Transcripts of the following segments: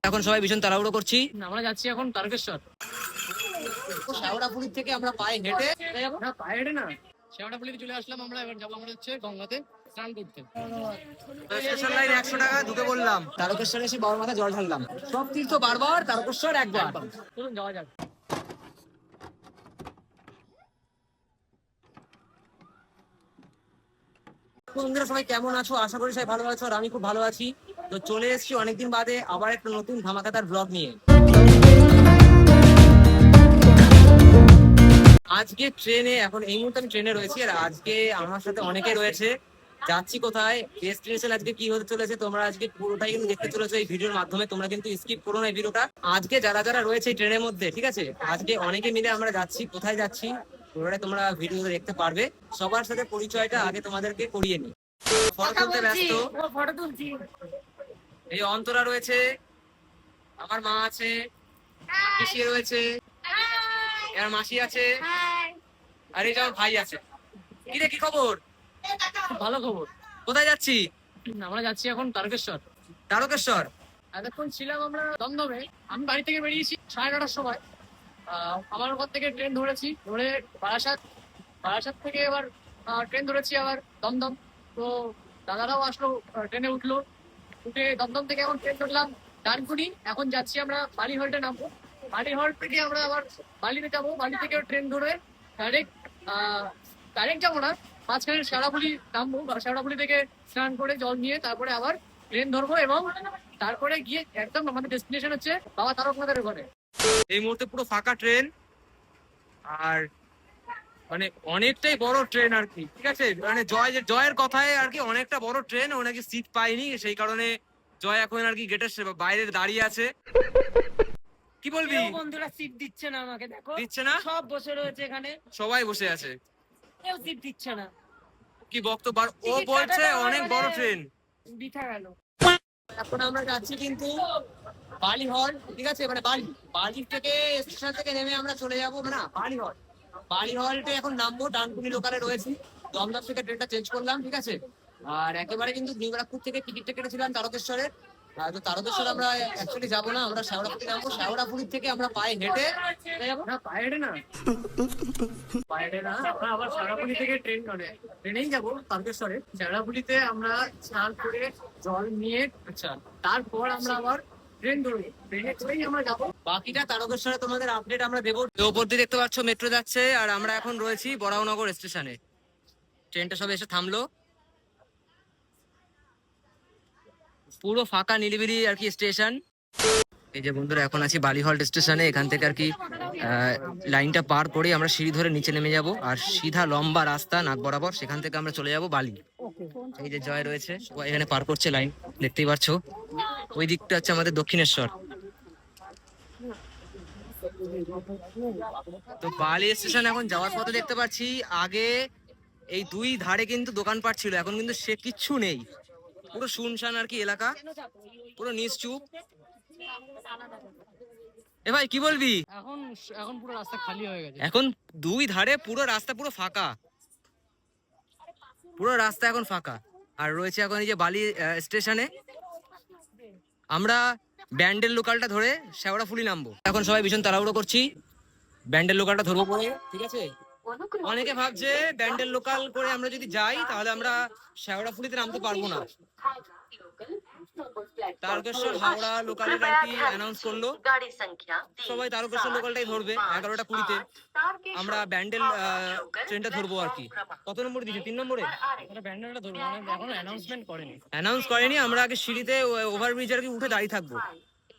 এখন সবাই ভীষণ তাড়াহুড়ো করছি। আমরা যাচ্ছি এখন তারকেশ্বর। শেওড়াফুলি থেকে আমরা পায়ে হেঁটে না, পায়ে হেঁটে না, শেওড়াফুলিতে চলে আসলাম। আমরা এবার যাবো আমরা হচ্ছে গঙ্গাতে স্নান করতে। স্টেশন লাইন 100 টাকা ঢুকে বললাম, তারকেশ্বরে এসে বাবার মাথায় জল ঢাললাম। সব তীর্থ বারবার, তারকেশ্বর একবার। চলুন যাওয়া যাক। বন্ধুরা সবাই কেমন আছো? আশা করি সবাই ভালো আছো, আর আমি খুব ভালো আছি। তো চলে এসেছি অনেকদিন বাদে আবার একটা নতুন ধামাকাদার ব্লগ নিয়ে। আজকে ট্রেনে, এখন এই মুহূর্তে আমি ট্রেনে রয়েছি, আর আজকে আমার সাথে অনেকে রয়েছে। যাচ্ছি কোথায়, ডেস্টিনেশন আজকে কি হতে চলেছে, তোমরা আজকে পুরোটাই কিন্তু দেখতে চলেছো এই ভিডিওর মাধ্যমে। তোমরা কিন্তু স্কিপ করো না এই ভিডিওটা। আজকে যারা যারা রয়েছে এই ট্রেনের মধ্যে, ঠিক আছে, আজকে অনেকে মিলে আমরা যাচ্ছি। কোথায় যাচ্ছি পুরোটাই তোমরা ভিডিওতে দেখতে পারবে। সবার সাথে পরিচয়টা আগে তোমাদেরকে করিয়ে নিই। ফটো তুলতে ব্যস্ত, ফটো তুলছি। এই অন্তরা রয়েছে, আমার মা আছে, পিসি রয়েছে, এর মাসি আছে, আর এই যে আমার ভাই আছে। কি রে, কি খবর? খুব ভালো খবর। কোথায় যাচ্ছি? আমরা যাচ্ছি এখন তারকেশ্বর। তারকেশ্বর। এতক্ষণ ছিলাম আমরা দমদমে। আমি বাড়ি থেকে বেরিয়েছি 9:30টার সময়। আমার ঘর থেকে ট্রেন ধরেছি, ধরে বারাসাত। বারাসাত থেকে এবার ট্রেন ধরেছি আবার দমদম। তো দাদারাও আসলো, ট্রেনে উঠলো। উঠে দমদম থেকে এখন ট্রেন ধরলাম ডানকুনি। এখন যাচ্ছি আমরা বালিহল্টে নামবো। বালিহল্ট থেকে আমরা আবার বালিতে যাবো। বালি থেকে ট্রেন ধরে ডাইরেক্ট ডাইরেক্ট যাবো না, মাঝখানে শেওড়াফুলি নামবো। শেওড়াফুলি থেকে স্নান করে জল নিয়ে তারপরে আবার ট্রেন ধরবো, এবং তারপরে গিয়ে একদম আমাদের ডেস্টিনেশন হচ্ছে বাবা তারকনাথের ঘরে। এই মুহূর্তে পুরো ফাঁকা ট্রেন, আর মানে অনেকটাই বড় ট্রেন আর কি, ঠিক আছে। মানে জয়ের কথায় আর কি, অনেকটা বড় ট্রেন, ও নাকি সিট পাইনি, সেই কারণে জয় এখন আর কি গেটের বাইরে দাঁড়িয়ে আছে। কি বলবি? বন্ধুরা সিট দিচ্ছে না আমাকে, দেখো দিচ্ছে না? সব বসে রয়েছে এখানে, সবাই বসে আছে, কেউ সিট দিচ্ছে না। কি বক্তব্য? ও বলছে অনেক বড় ট্রেন। বিঠা গেল। এখন আমরা যাচ্ছি কিন্তু বালিহল, ঠিক আছে, মানে বালি থেকে স্টেশন থেকে নেমে আমরা চলে যাবো না বালিহল। বালিহলটে এখন নামবো, ডানকুনি লোকালে রয়েছি। দমদম থেকে ট্রেনটা চেঞ্জ করলাম, ঠিক আছে। আর একেবারে কিন্তু নিউ ব্যারাকপুর থেকে টিকিটটা কেটেছিলাম তারকেশ্বরের। তো তারকেশ্বর আমরা অ্যাকচুয়ালি যাবো না, আমরা শেওড়াফুলি নামবো। শেওড়াফুলি থেকে আমরা পায়ে হেঁটে যাবো। না, পায়ে হেঁটে না, পায়ে হেঁটে না, আমরা আবার শেওড়াফুলি থেকে ট্রেনেই যাবো তারকেশ্বরে। শেওড়াফুলিতে আমরা স্নান করে জল নিয়ে, আচ্ছা, তারপর আমরা আবার ট্রেন ধরবো। ট্রেনে করেই আমরা যাবো। বাকিটা তারকেশ্বরে তোমাদের আপডেট আমরা দেবো। ওপর দিয়ে দেখতে পাচ্ছ মেট্রো যাচ্ছে, আর আমরা এখন রয়েছি বরাহনগর স্টেশনে। ট্রেনটা সব এসে থামলো, পুরো ফাঁকা নিলিবিলি আর কি স্টেশন। এই যে বন্ধুরা, এখন আছি বালিহল্ট স্টেশনে। এখান থেকে আর কি লাইনটা পার করে আমরা সিঁড়ি ধরে নিচে নেমে যাব, আর সিধা লম্বা রাস্তা নাক বরাবর, সেখান থেকে আমরা চলে যাব বালি। এই যে জয় রয়েছে, সবাই এখানে পার করছে লাইন, দেখতেই পাচ্ছ। ওই দিকটা হচ্ছে আমাদের দক্ষিণেশ্বর। তো বালি স্টেশন এখন যাওয়ার পথে দেখতে পাচ্ছি আগে এই দুই ধারে কিন্তু দোকানপাট ছিল, এখন কিন্তু সে কিচ্ছু নেই। পুরো শুনশান আর কি এলাকা, পুরো নিশ্চুপ। এ ভাই, কি বলবি? এখন এখন পুরো রাস্তা খালি হয়ে গেছে। এখন দুই ধারে পুরো রাস্তা পুরো ফাঁকা, পুরো রাস্তা এখন ফাঁকা। আর রয়েছে এখন এই যে বালি স্টেশনে। আমরা ব্যান্ডেল লোকালটা ধরে শেওড়াফুলি নামবো। এখন সবাই ভীষণ তাড়াহুড়ো করছি, ব্যান্ডেল লোকালটা ধরবো পরে, ঠিক আছে। অনেকে ভাবছে ব্যান্ডেল লোকাল করে আমরা যদি যাই তাহলে আমরা শেওড়াফুলিতে নামতে পারবো না। তারকেশ্বর হাওড়া লোকালের আর কি অ্যানাউন্স করলো, সবাই তারকেশ্বর লোকালটাই ধরবে 11:20-তে। আমরা ব্যান্ডেল ট্রেনটা ধরবো আর কি। কত নম্বরে দিচ্ছে? 3 নম্বরে ব্যান্ডেলটা ধরবো, মানে এখনো অ্যানাউন্সমেন্ট করেনি। অ্যানাউন্স করেনি। আমরা আগে সিঁড়িতে ওভারব্রিজ আর কি উঠে দাঁড়িয়ে থাকবো,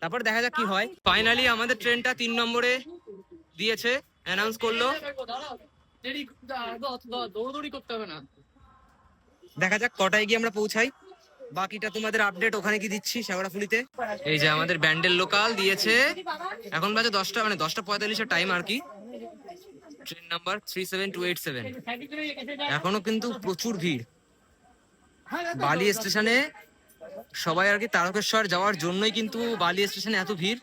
তারপর দেখা যাক কি হয়। ফাইনালি আমাদের ট্রেনটা 3 নম্বরে দিয়েছে, অ্যানাউন্স করলো। দৌড়দৌড়ি করতে হবে না। দেখা যাক কটায় গিয়ে আমরা পৌঁছাই, বাকিটা তোমাদের আপডেট ওখানে কি দিচ্ছি শেওড়াফুলিতে। এই যে আমাদের ব্যান্ডেল লোকাল দিয়েছে, এখন বাজে 10টা, মানে 10:45-এর টাইম আর কি। Train number 37287। এখনো কিন্তু প্রচুর ভিড় বালি স্টেশনে। সবাই আর কি তারকেশ্বর যাওয়ার জন্যই কিন্তু বালি স্টেশনে এত ভিড়।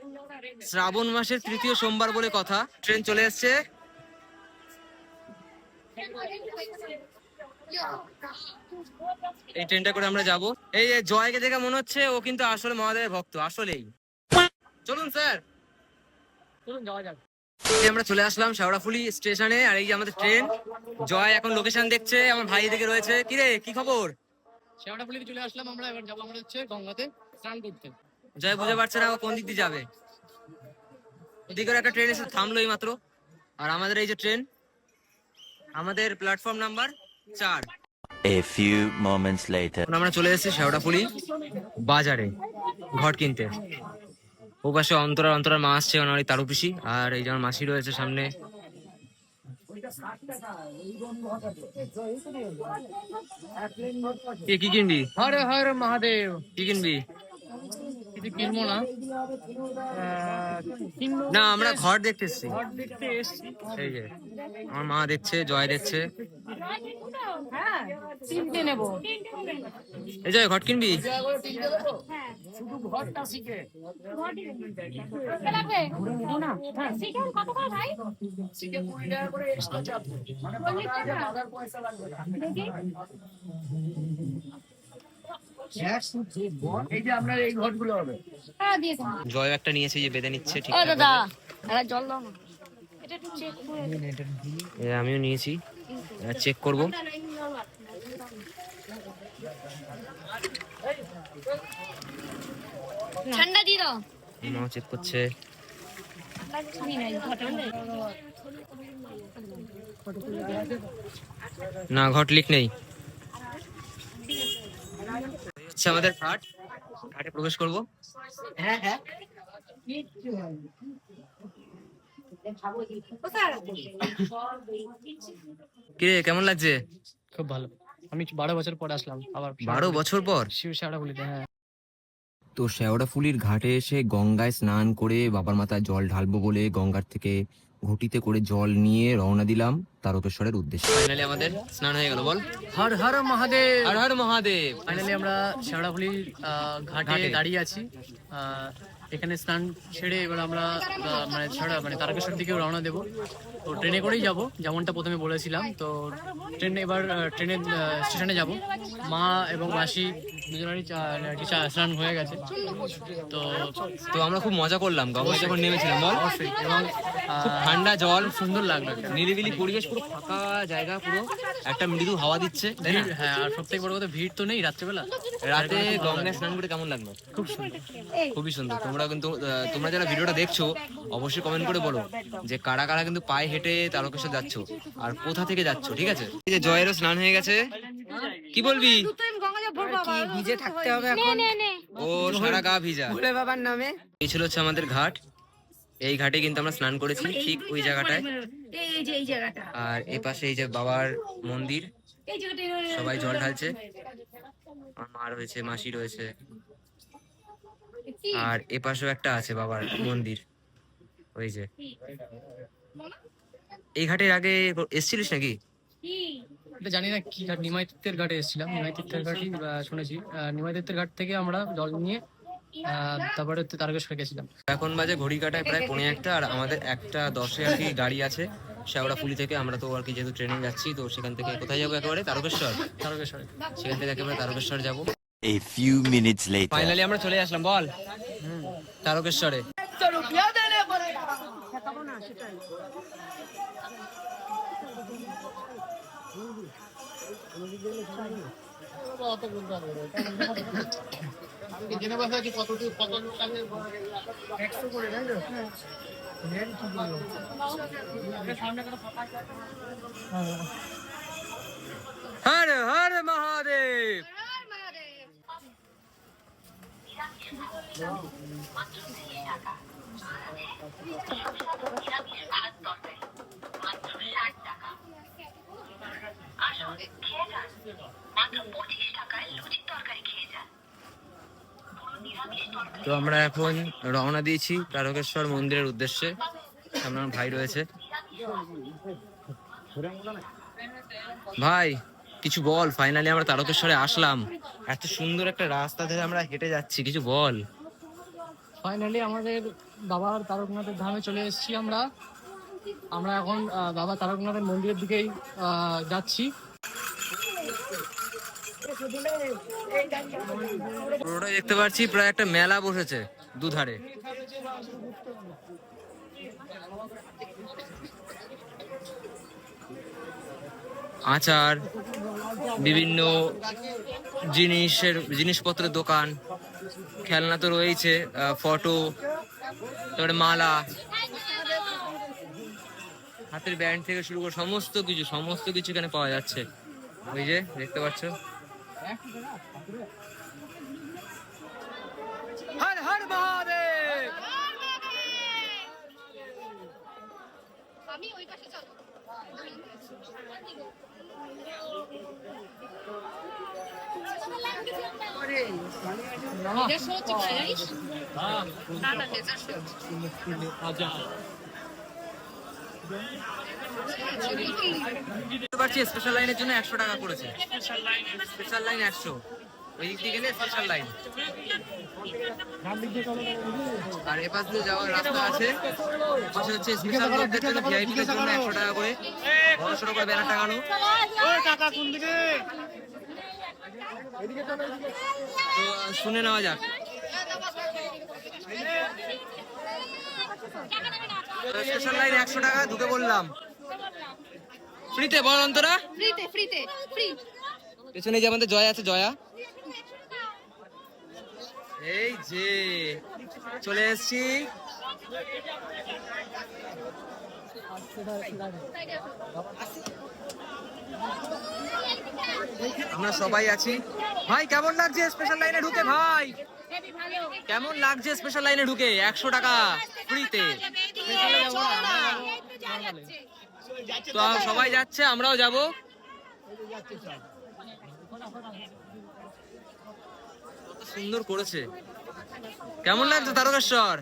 শ্রাবণ মাসের 3য় সোমবার বলে কথা। ট্রেন চলে এসছে, এই ট্রেনটা করে আমরা যাব। এই জয়কে দেখে মনে হচ্ছে ও কিন্তু আসলে মহাদেবের ভক্ত, আসলেই। চলুন স্যার। চলুন যাওয়া যাক। আমরা চলে আসলাম শেওড়াফুলি স্টেশনে, আর এই যে আমাদের ট্রেন। জয় এখন লোকেশন দেখছে, আমার ভাই দিকে রয়েছে। কিরে, কি খবর? শেওড়াফুলিতে চলে আসলাম আমরা, এবার যাবো আমরা হচ্ছে গঙ্গাতে স্নান করতে। জয় বুঝে পারছে না ও কোন দিক দিয়ে যাবে। ওদিকে একটা ট্রেন এসে থামলো এই মাত্র, আর আমাদের এই যে ট্রেন, আমাদের platform number 4। A few moments later. এখন আমরা চলে এসেছি শেওড়াফুলি বাজারে ঘট কিনতে। ও পাশে অন্তরার মা আসছে, আমার তারু পিসি, আর এই যে আমার মাসি রয়েছে সামনে। কি কিনবি? হর হর মহাদেব। কি কিনবি? কিছু কিনবো না, কিনবো না, আমরা ঘর দেখতে এসেছি। ঘর দেখতে এসছি। এই যে আমার মা দেখছে, জয় দেখছে। তিনটে নেবো। এই জয়, ঘট কিনবি? শুধু ঘরটা শিখে শিখে 20 টাকা করে এক্সট্রা চার্জ, মানে বাজার পয়সা লাগবে না। এই যে আপনার এই ঘরগুলো হবে। জয় একটা নিয়েছে, যে বেঁধে নিচ্ছে ঠিক। দাদা জল দাও না, এটা একটু চেক করে। আমিও নিয়েছি, চেক করব। ঠান্ডা দিয়ে দাও। মাও চেক করছে। না, ঘট লিক নেই। আচ্ছা, আমাদের ঘাটে প্রবেশ করব। হ্যাঁ হ্যাঁ, কিরে, কেমন লাগছে? খুব ভালো। আমি 12 বছর পর আসলাম আবার। 12 বছর পর? শেওড়াফুলিতে, হ্যাঁ। তো শেওড়াফুলির ঘাটে এসে গঙ্গায় স্নান করে বাবার মাথায় জল ঢালবো বলে গঙ্গার থেকে ঘটিতে করে জল নিয়ে রওনা দিলাম তারকেশ্বরের উদ্দেশ্যে। ফাইনালি আমাদের স্নান হয়ে গেল। বল হর হর মহাদেব। হর হর মহাদেব। ফাইনালি আমরা শেওড়াফুলি ঘাটে দাঁড়িয়ে আছি। এখানে স্নান ছেড়ে এবার আমরা মানে তারকেশ্বর দিকে রওনা দেবো। তো ট্রেনে করেই যাব, যেমনটা প্রথমে বলেছিলাম। তো ট্রেনের স্টেশনে যাব। মা এবং মাসি দুজনেরই স্নান হয়ে গেছে। তো তো আমরা খুব মজা করলাম গঙ্গায় যখন নেমেছিলাম। বল। অবশ্যই, এবং খুব ঠান্ডা জল, সুন্দর লাগলো। নিরিবিলি পরিবেশ, পুরো ফাঁকা জায়গা, পুরো একটা মৃদু হাওয়া দিচ্ছে, তাই না? হ্যাঁ, আর সবথেকে বড় কথা, ভিড় তো নেই রাত্রেবেলা। রাতে গঙ্গায় স্নান করে কেমন লাগলো? খুব সুন্দর, খুবই সুন্দর। তোমরা যারা ভিডিওটা দেখছো অবশ্যই কমেন্ট করে বলো যে কারা কারা কিন্তু পায়ে হেঁটে তারকেশ্বর যাচ্ছ আর কোথা থেকে যাচ্ছ, ঠিক আছে? এই যে জয়েরও স্নান হয়ে গেছে। কি বলবি? ভিজে থাকতে হবে এখন। ও সারা গা ভিজা। ভোলে বাবার নামে। এই ছিল হচ্ছে আমাদের ঘাট। এই ঘাটে কিন্তু আমরা স্নান করেছি, ঠিক ওই জায়গাটায়। এই জায়গাটা, আর এ পাশে এই যে বাবার মন্দির, এই জায়গাটা সবাই জল ঢালছে। আমার মা রয়েছে, মাসি রয়েছে, আর এ পাশেও একটা আছে বাবার মন্দির। ওই যে এই ঘাটের আগে এসেছিলিস নাকি? এটা জানি না কি ঘাট, নিমাইতীর্থের ঘাটে এসেছিলাম। নিমাইতীর্থের ঘাটই শুনেছি। নিমাইতীর্থের ঘাট থেকে আমরা জল নিয়ে তারপরে তারকেশ্বর গেছিলাম। এখন বাজে ঘড়ি কাটায় প্রায় 1:45, আর আমাদের 1:10-এ আর কি গাড়ি আছে শেওড়াফুলি থেকে। আমরা তো আর কি যেহেতু ট্রেনে যাচ্ছি, তো সেখান থেকে কোথায় যাবো? একেবারে তারকেশ্বর। সেখান থেকে একেবারে তারকেশ্বর যাবো। A few minutes later. Finally আমরা চলে আসলাম। বল, তারকেশ্বরে। হর হর মহাদেব। তো আমরা এখন রওনা দিয়েছি তারকেশ্বর মন্দিরের উদ্দেশ্যে। সামনে আমার ভাই রয়েছে। ভাই কিছু বল, ফাইনালি আমরা তারকেশ্বরে আসলাম। এত সুন্দর একটা রাস্তা ধরে আমরা হেঁটে যাচ্ছি, কিছু বল। ফাইনালি আমাদের বাবার তারকনাথের ধামে চলে এসেছি আমরা। এখন বাবা তারকনাথের মন্দিরের দিকেই যাচ্ছি। পুরোটা দেখতে পাচ্ছি প্রায় একটা মেলা বসেছে দুধারে। আচার, বিভিন্ন জিনিসপত্রের দোকান, খেলনা তো রয়েছে, ফটো, তারপরে মালা, হাতের ব্যান্ড থেকে শুরু করে সমস্ত কিছু এখানে পাওয়া যাচ্ছে। ওই যে দেখতে পাচ্ছ। হর হর মহাদেব। আমি ওই পাশে চলো। এটা সত্যি জানিস? না না লেজার শো। দেখতে পাচ্ছি স্পেশাল লাইনের জন্য 100 টাকা করেছে। স্পেশাল লাইন 100, ওই দিক দিয়ে গেলে স্পেশাল লাইন। আর এপাশ দিয়ে যাওয়ার রাস্তা আছে, পাশে হচ্ছে স্পেশাল লোকদের জন্য, ভিআইপি দের জন্য 100 টাকা করে, বড়সড় করে ব্যানার টাঙানো। তো শুনে নেওয়া যাক। স্পেশাল লাইন 100 টাকা, ঢুকে বললাম ফ্রিতে। বল অন্তরা, ফ্রিতে ফ্রিতে ফ্রি। পেছনে যে আমাদের জয়া আছে, জয়া এই যে চলে এসছি। আমরা সবাই আছি। ভাই কেমন লাগছে স্পেশাল লাইনে ঢুকে? ভাই কেমন লাগছে স্পেশাল লাইনে ঢুকে? 100 টাকা ফ্রিতে। তো সবাই যাচ্ছে, আমরাও যাব। কত সুন্দর করেছে। কেমন লাগছে তারকেশ্বর?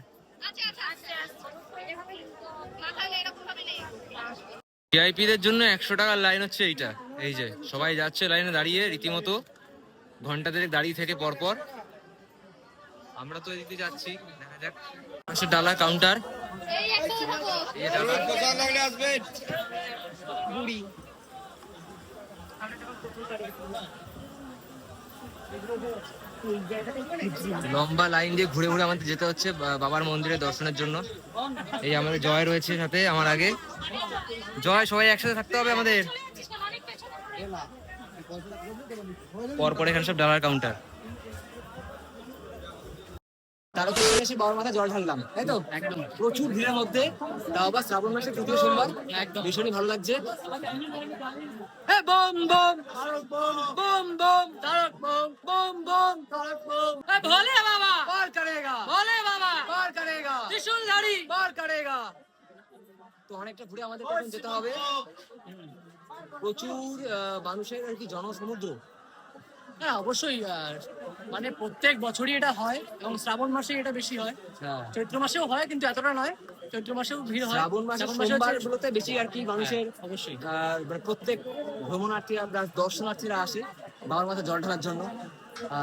ভিআইপি দের জন্য 100 টাকার লাইন হচ্ছে এইটা। এই যে সবাই যাচ্ছে লাইনে দাঁড়িয়ে, রীতিমতো ঘন্টা দেড়েক দাঁড়িয়ে থেকে পরপর। আমরা তো এদিকে যাচ্ছি, দেখা যাক। পাশে ডালা কাউন্টার, এই ডালা বুড়ি। লম্বা লাইন দিয়ে ঘুরে ঘুরে আমাদের যেতে হচ্ছে বাবার মন্দিরে দর্শনের জন্য। এই আমাদের জয় রয়েছে সাথে, আমার আগে। জয়, সবাই একসাথে থাকতে হবে আমাদের। পরপর এখানে সব ডালার কাউন্টার। তারকেশ্বরে এসে বাবার মাথায় জল ঢাললাম, তাই তো? একদম প্রচুর ভিড়ের মধ্যে, তাও আবার শ্রাবণ মাসের তৃতীয় সোমবার। একদম ভীষণই ভালো লাগছে। এ বম বম বম বম তারক বম বম বম তারক বম। এ ভোলে বাবা পার করেগা, ভোলে বাবা পার করেগা, ত্রিশূলধারী পার করেগা। তো অনেকটা ঘুরে আমাদের এখন যেতে হবে। প্রচুর মানুষের আর কি জনসমুদ্র। হ্যাঁ অবশ্যই। মানে প্রত্যেক বছরই এটা হয়, এবং শ্রাবণ মাসে এটা বেশি হয়। চৈত্র মাসেও হয় কিন্তু এতটা নয়। চৈত্র মাসেও ভিড় হয়। শ্রাবণ মাসে সোমবারগুলোতে বেশি আর কি মানুষের। অবশ্যই মানে প্রত্যেক ভ্রমণার্থীরা, দর্শনার্থীরা আসে বাবার মাথায় জল ঢালার জন্য।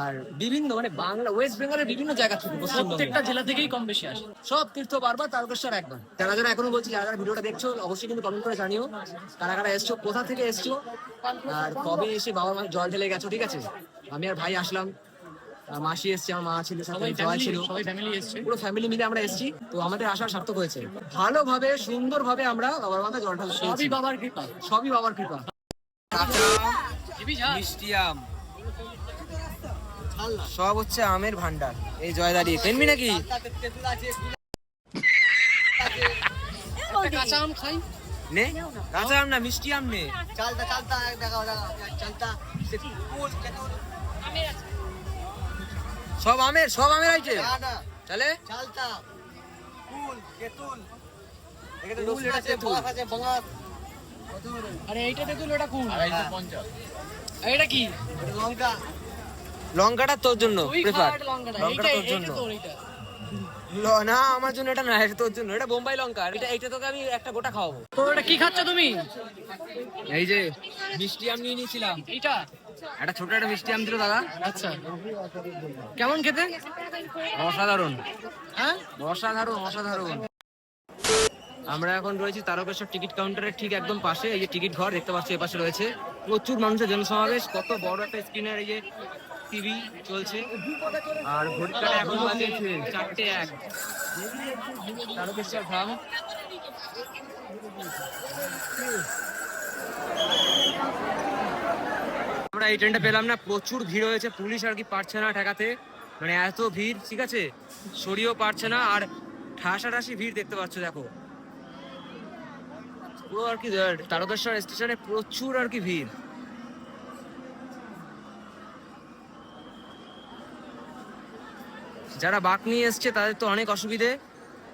আর বিভিন্ন মানে বাংলা, ওয়েস্ট বেঙ্গলের বিভিন্ন জায়গা থেকে, প্রত্যেকটা জেলা থেকেই কম বেশি আসে। সব তীর্থ বারবার, তারকেশ্বর একবার। যারা যারা এখনো বলছি, যারা যারা ভিডিওটা দেখছো অবশ্যই কিন্তু কমেন্ট করে জানিও কারা কারা এসছো, কোথা থেকে এসছো, আর কবে এসে বাবার মাথায় জল ঢেলে গেছো। ঠিক আছে, আমি আর ভাই আসলাম, মাসি এসছে, আমার মা ছিল, জয় ছিল, সবাই ফ্যামিলি এসছে, পুরো ফ্যামিলি মিলে আমরা এসেছি। তো আমাদের আশা সার্থক হয়েছে। ভালোভাবে সুন্দরভাবে আমরা বাবার মাথায় জল ঢালতে সবই বাবার কৃপা, সবই বাবার কৃপা। মিষ্টি আম সব হচ্ছে আমের ভান্ডার। এই জয় দাঁড়িয়ে কিনবি নাকি? কাঁচা আম খাই নে, কাঁচা আম না, মিষ্টি আম নে। সব আমের, সব আমের আইছে চলে। আরে এইটা তেঁতুল, ওটা কুল। এটা কি? লঙ্কাটা তোর জন্য প্রেফার, লঙ্কাটা লঙ্কাটা তোর জন্য। না আমার জন্য এটা না, এটা তোর জন্য। এটা বোম্বাই লঙ্কা, এটা তোকে আমি একটা গোটা খাওয়াবো। তো এটা কি খাচ্ছ তুমি? এই যে মিষ্টি আম নিয়ে নিয়েছিলাম, এইটা একটা ছোট একটা মিষ্টি আম দিল দাদা। আচ্ছা, কেমন খেতে? অসাধারণ, হ্যাঁ অসাধারণ, অসাধারণ। আমরা এখন রয়েছি তারকেশ্বর টিকিট কাউন্টারের ঠিক একদম পাশে। এই যে টিকিট ঘর দেখতে পাচ্ছি, এপাশে রয়েছে প্রচুর মানুষের জনসমাবেশ। কত বড় একটা স্ক্রিনের এই যে টিভি চলছে আর ঘড়িটা এখন বাজে 4:01। তারকেশ্বর ধাম। আমরা এই ট্রেনটা পেলাম না, প্রচুর ভিড় হয়েছে, পুলিশ আর কি পারছে না ঠেকাতে, মানে এত ভিড়, ঠিক আছে, সরিয়েও পারছে না, আর ঠাসাঠাসি ভিড় দেখতে পাচ্ছ, দেখো পুরো আর কি তারকেশ্বর স্টেশনে প্রচুর আর কি ভিড়। যারা বাঁক নিয়ে এসছে তাদের তো অনেক অসুবিধে,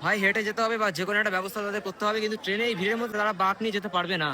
ভাই হেঁটে যেতে হবে বা যে কোনো একটা ব্যবস্থা তাদের করতে হবে, কিন্তু ট্রেনে এই ভিড়ের মধ্যে তারা বাঁক নিয়ে যেতে পারবে না।